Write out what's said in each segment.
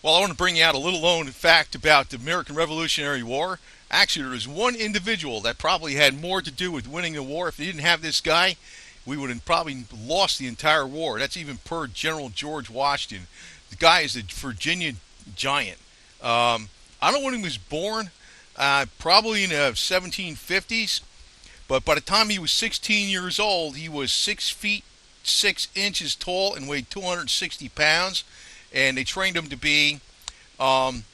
Well, I want to bring you out a little known fact about the American Revolutionary War. Actually, there was one individual that probably had more to do with winning the war. If they didn't have this guy, we would have probably lost the entire war. That's even per General George Washington. The guy is the Virginia Giant. I don't know when he was born, probably in the 1750s, but by the time he was 16 years old, he was 6 feet 6 inches tall and weighed 260 pounds. And they trained him to be um,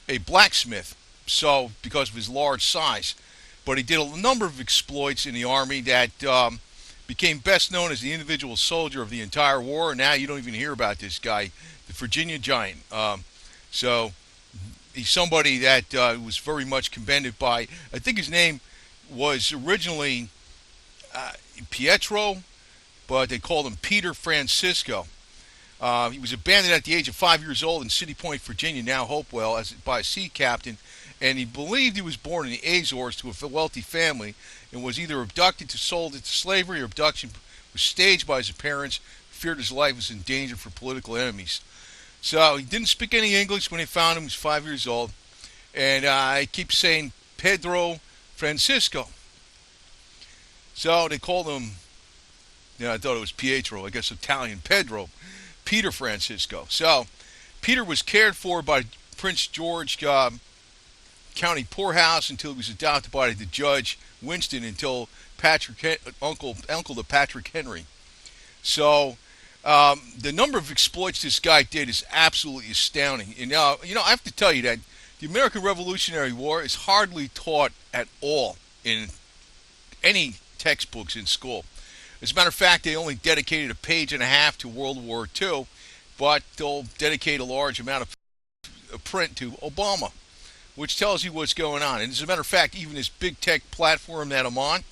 a blacksmith, so because of his large size. But he did a number of exploits in the army that became best known as the individual soldier of the entire war. And now you don't even hear about this guy, the Virginia Giant. So he's somebody that was very much commended by. I think his name was originally uh, Pietro, but they called him Peter Francisco. He was abandoned at the age of 5 years old in City Point, Virginia, now Hopewell, by a sea captain, and he believed he was born in the Azores to a wealthy family and was either abducted to sold into slavery or abduction was staged by his parents, feared his life was in danger for political enemies. So he didn't speak any English when they found him. He was 5 years old, and I keep saying Pedro Francisco. So they called him. I thought it was Pietro. I guess Italian Pedro. Peter Francisco. So, Peter was cared for by Prince George County Poorhouse until he was adopted by the judge Winston until uncle to Patrick Henry. So, the number of exploits this guy did is absolutely astounding. And I have to tell you that the American Revolutionary War is hardly taught at all in any textbooks in school. As a matter of fact, they only dedicated a page and a half to World War II, but they'll dedicate a large amount of print to Obama, which tells you what's going on. And as a matter of fact, even this big tech platform that I'm on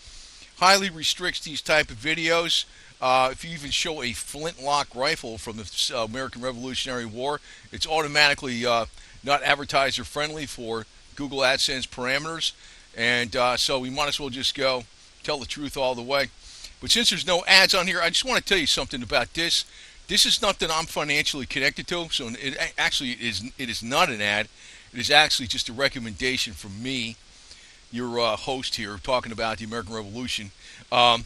highly restricts these type of videos. If you even show a flintlock rifle from the American Revolutionary War, it's automatically not advertiser friendly for Google AdSense parameters. And so we might as well just go tell the truth all the way. But since there's no ads on here, I just want to tell you something about this. This is nothing I'm financially connected to, so it is not an ad. It is actually just a recommendation from me, your host here, talking about the American Revolution. I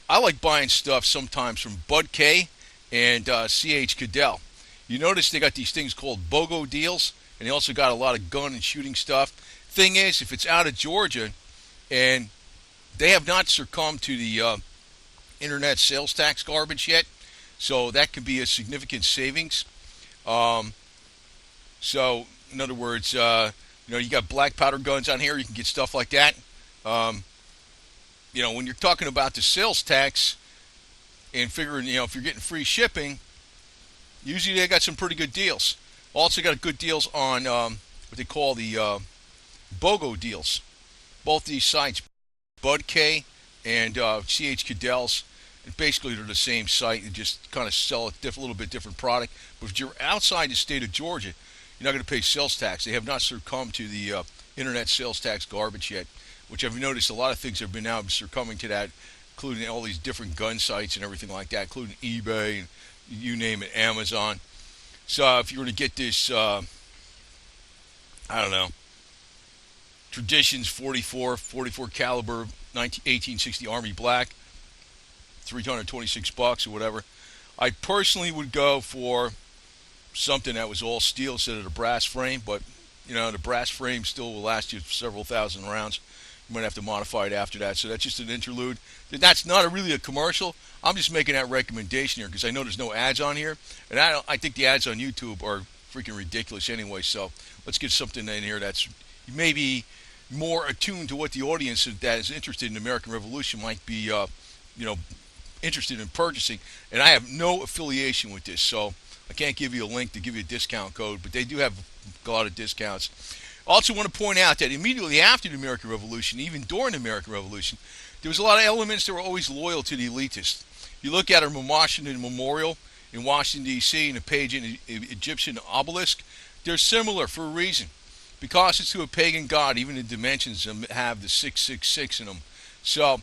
like buying stuff sometimes from Bud K and C.H. Cadell. You notice they got these things called BOGO deals, and they also got a lot of gun and shooting stuff. Thing is, if it's out of Georgia and they have not succumbed to the internet sales tax garbage yet, so that could be a significant savings. So, in other words, you got black powder guns on here. You can get stuff like that. When you're talking about the sales tax and figuring, if you're getting free shipping, usually they got some pretty good deals. Also got good deals on what they call the BOGO deals. Both these sites, Bud K and C.H. Cadell's, basically they're the same site. They just kind of sell a little bit different product. But if you're outside the state of Georgia, you're not going to pay sales tax. They have not succumbed to the internet sales tax garbage yet, which I've noticed a lot of things have been now succumbing to that, including all these different gun sites and everything like that, including eBay and you name it, Amazon. So if you were to get this, I don't know, Traditions 44 caliber 1860 Army Black, $326 or whatever. I personally would go for something that was all steel instead of the brass frame, but the brass frame still will last you several thousand rounds. You might have to modify it after that. So that's just an interlude. That's not really a commercial. I'm just making that recommendation here because I know there's no ads on here, and I think the ads on YouTube are freaking ridiculous anyway. So let's get something in here that's maybe more attuned to what the audience that is interested in the American Revolution might be, interested in purchasing. And I have no affiliation with this, so I can't give you a link to give you a discount code, but they do have a lot of discounts. I also want to point out that immediately after the American Revolution, even during the American Revolution, there was a lot of elements that were always loyal to the elitists. You look at our Washington Memorial in Washington, D.C., and the page in the Egyptian obelisk, they're similar for a reason. Because it's to a pagan god, even the dimensions have the 666 in them. So,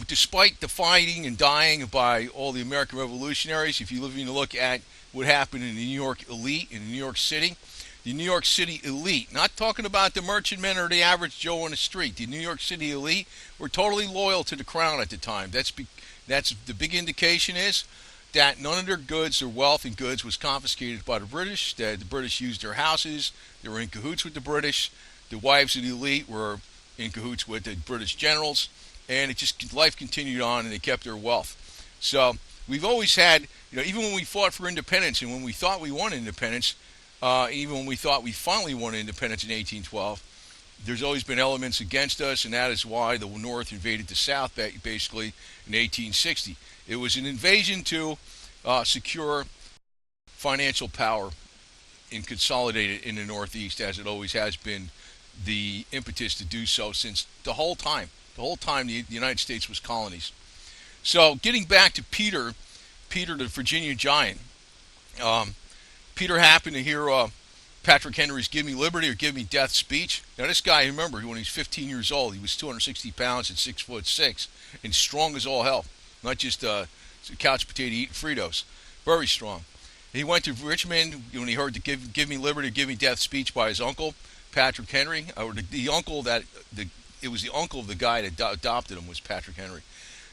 despite the fighting and dying by all the American revolutionaries, if you look at what happened in the New York elite in New York City. The New York City elite, not talking about the merchantmen or the average Joe on the street. The New York City elite were totally loyal to the crown at the time. That's the big indication is that none of their goods, their wealth and goods, was confiscated by the British. That the British used their houses. They were in cahoots with the British. The wives of the elite were in cahoots with the British generals, and it just life continued on, and they kept their wealth. So we've always had, even when we fought for independence and when we thought we won independence, even when we thought we finally won independence in 1812, there's always been elements against us, and that is why the North invaded the South basically in 1860. It was an invasion to secure financial power and consolidate it in the Northeast, as it always has been the impetus to do so since the whole time. The whole time the United States was colonies. So getting back to Peter the Virginia Giant, Peter happened to hear Patrick Henry's "Give Me Liberty" or "Give Me Death" speech. Now this guy, remember, when he was 15 years old, he was 260 pounds and 6'6", and strong as all hell. Not just couch potato eating Fritos. Very strong. He went to Richmond when he heard the "Give Me Liberty" or "Give Me Death" speech by his uncle, Patrick Henry, or the uncle that it was the uncle of the guy that adopted him was Patrick Henry.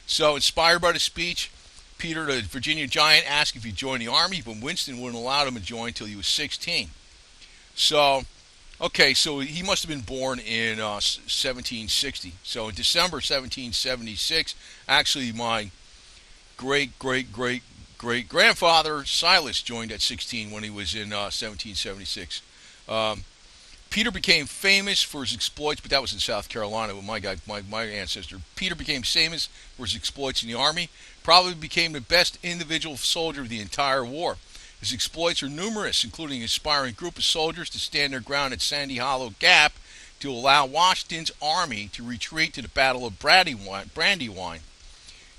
So inspired by the speech, Peter the Virginia Giant asked if he'd join the army, but Winston wouldn't allow him to join until he was 16. So he must have been born in 1760. So in December 1776, actually my great-great-great-great-grandfather Silas joined at 16 when he was in 1776. Peter became famous for his exploits, but that was in South Carolina with my ancestor. Peter became famous for his exploits in the Army, probably became the best individual soldier of the entire war. His exploits are numerous, including inspiring a group of soldiers to stand their ground at Sandy Hollow Gap to allow Washington's army to retreat to the Battle of Brandywine.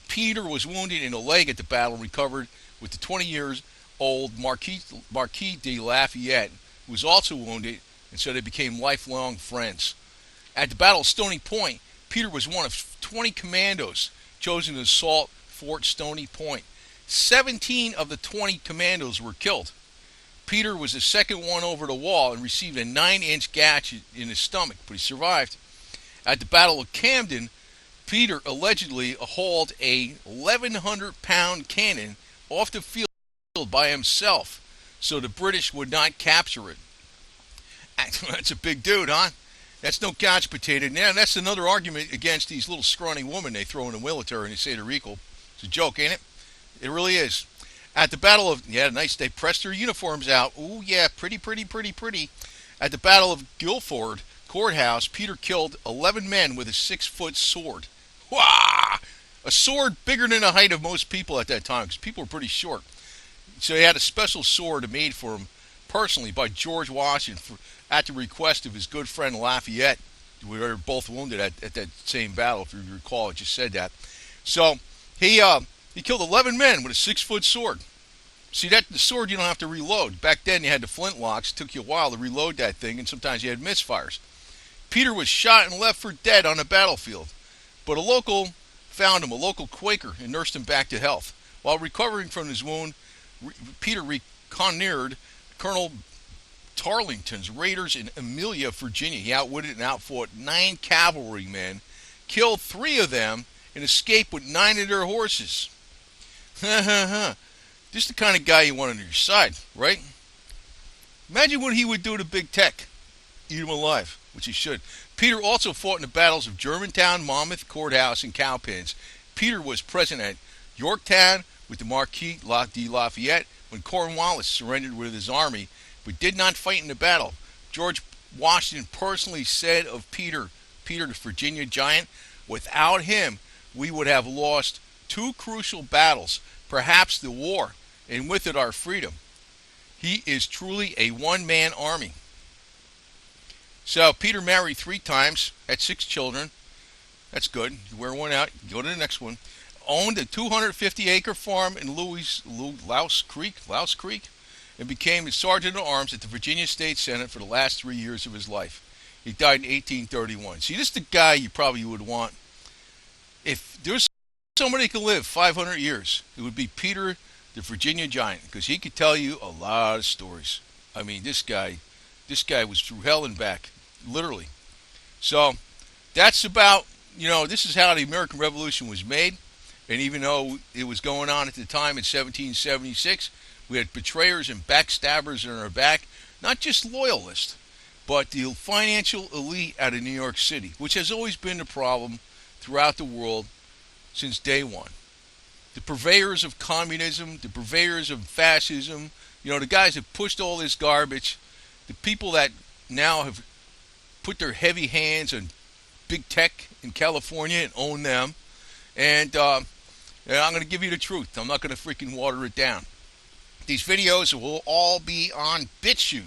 Peter was wounded in the leg at the battle and recovered with the 20-year-old Marquis de Lafayette, who was also wounded, and so they became lifelong friends. At the Battle of Stony Point, Peter was one of 20 commandos chosen to assault Fort Stony Point. 17 of the 20 commandos were killed. Peter was the second one over the wall and received a 9-inch gash in his stomach, but he survived. At the Battle of Camden, Peter allegedly hauled a 1,100-pound cannon off the field by himself, so the British would not capture it. That's a big dude, huh? That's no couch potato. Now, that's another argument against these little scrawny women they throw in the military and they say they're equal. It's a joke, ain't it? It really is. At the Battle of, they pressed their uniforms out. Ooh, yeah, pretty. At the Battle of Guilford Courthouse, Peter killed 11 men with a 6-foot sword. Wah! A sword bigger than the height of most people at that time, because people were pretty short. So he had a special sword made for him personally by George Washington at the request of his good friend Lafayette. We were both wounded at that same battle, if you recall. I just said that. So he killed 11 men with a 6-foot sword. See, the sword you don't have to reload. Back then you had the flintlocks. It took you a while to reload that thing, and sometimes you had misfires. Peter was shot and left for dead on the battlefield, but a local found him, a local Quaker, and nursed him back to health. While recovering from his wound, Peter reconnoitered Colonel Tarleton's raiders in Amelia, Virginia. He outwitted and outfought 9 cavalrymen, killed 3 of them, and escaped with 9 of their horses. This is the kind of guy you want on your side, right? Imagine what he would do to big tech. Eat him alive, which he should. Peter also fought in the battles of Germantown, Monmouth Courthouse, and Cowpens. Peter was present at Yorktown with the Marquis de Lafayette when Cornwallis surrendered with his army, but did not fight in the battle. George Washington personally said of Peter the Virginia Giant, without him, we would have lost 2 crucial battles, perhaps the war, and with it our freedom. He is truly a one-man army. So Peter married 3 times, had 6 children. That's good. You wear one out, you go to the next one. Owned a 250-acre farm in Louse Creek, and became a sergeant-at-arms at the Virginia State Senate for the last 3 years of his life. He died in 1831. See, this is the guy you probably would want. If there's somebody who could live 500 years, it would be Peter the Virginia Giant, because he could tell you a lot of stories. I mean, this guy was through hell and back, literally. So that's about, this is how the American Revolution was made. And even though it was going on at the time in 1776, we had betrayers and backstabbers in our back, not just loyalists, but the financial elite out of New York City, which has always been the problem throughout the world since day one. The purveyors of communism, the purveyors of fascism, the guys that pushed all this garbage, the people that now have put their heavy hands on big tech in California and own them. And I'm going to give you the truth. I'm not going to freaking water it down. These videos will all be on Bitchute.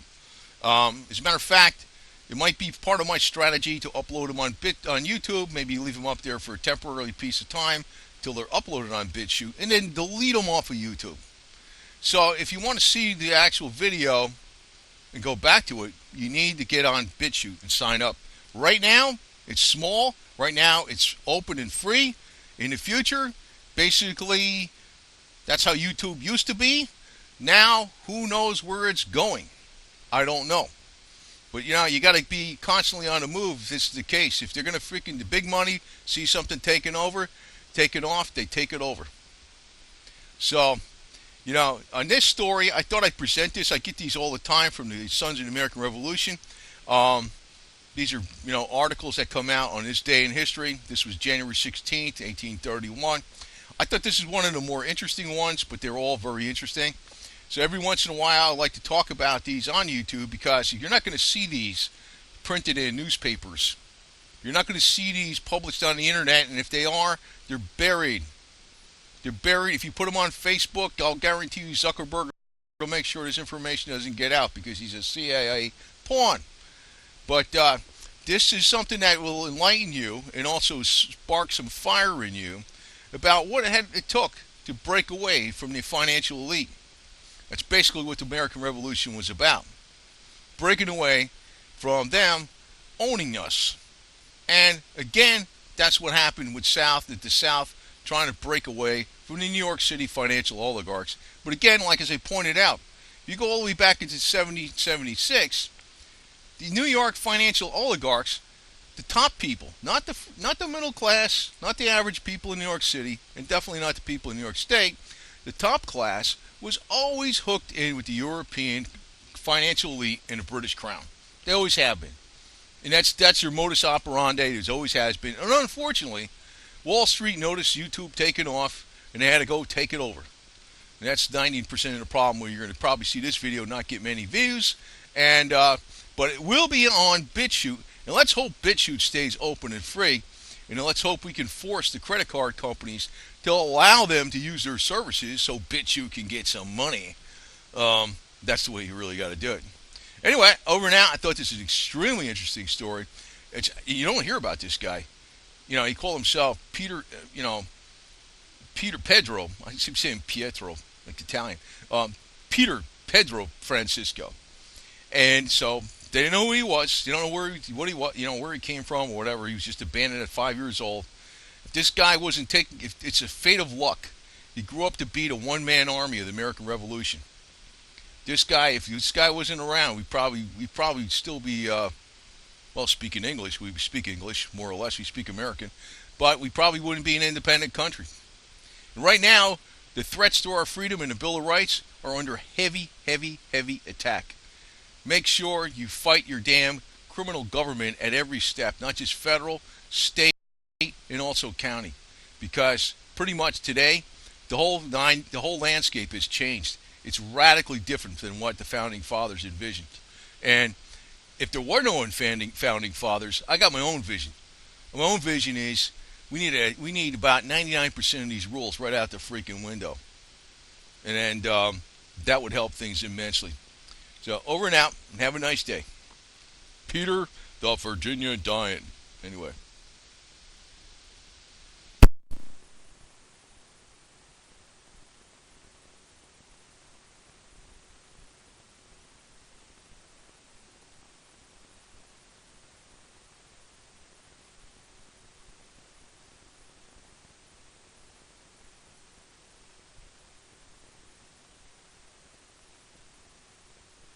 As a matter of fact, it might be part of my strategy to upload them on YouTube, maybe leave them up there for a temporary piece of time till they're uploaded on Bitchute, and then delete them off of YouTube. So if you want to see the actual video and go back to it, you need to get on Bitchute and sign up. Right now, it's small. Right now, it's open and free. In the future, basically, that's how YouTube used to be. Now, who knows where it's going? I don't know. But, you got to be constantly on the move if this is the case. If they're going to freaking, the big money, see something taken over, taken off, they take it over. So, on this story, I thought I'd present this. I get these all the time from the Sons of the American Revolution. These are, articles that come out on this day in history. This was January 16th, 1831. I thought this is one of the more interesting ones, but they're all very interesting. So every once in a while, I like to talk about these on YouTube because you're not going to see these printed in newspapers. You're not going to see these published on the internet, and if they are, they're buried. They're buried. If you put them on Facebook, I'll guarantee you Zuckerberg will make sure this information doesn't get out because he's a CIA pawn. But this is something that will enlighten you and also spark some fire in you about what it took to break away from the financial elite. That's basically what the American Revolution was about. Breaking away from them owning us. And again, that's what happened with the South trying to break away from the New York City financial oligarchs. But again, like as I pointed out, if you go all the way back into 1776, the New York financial oligarchs, the top people, not the middle class, not the average people in New York City, and definitely not the people in New York State, the top class was always hooked in with the European financial elite and the British Crown. They always have been. And that's their modus operandi. It always has been. And unfortunately, Wall Street noticed YouTube taking off, and they had to go take it over. And that's 90% of the problem where you're going to probably see this video not get many views. And but it will be on Bitchute. And let's hope Bitchute stays open and free. And let's hope we can force the credit card companies to allow them to use their services so Bitchute can get some money. That's the way you really got to do it. Anyway, over and out. I thought this was an extremely interesting story. You don't hear about this guy. He called himself Peter, Peter Pedro. I keep saying Pietro, like Italian. Peter Pedro Francisco. And so they didn't know who he was. They don't know where he came from or whatever. He was just abandoned at 5 years old. If this guy wasn't taking, if it's a fate of luck, he grew up to be the one-man army of the American Revolution. If this guy wasn't around, we'd probably still be, speaking English. We speak English, more or less. We speak American. But we probably wouldn't be an independent country. And right now, the threats to our freedom and the Bill of Rights are under heavy, heavy, heavy attack. Make sure you fight your damn criminal government at every step, not just federal, state, and also county. Because pretty much today, the whole landscape has changed. It's radically different than what the Founding Fathers envisioned. And if there were no Founding Fathers, I got my own vision. My own vision is we need about 99% of these rules right out the freaking window. And that would help things immensely. So over and out, and have a nice day. Peter, the Virginia Giant. Anyway.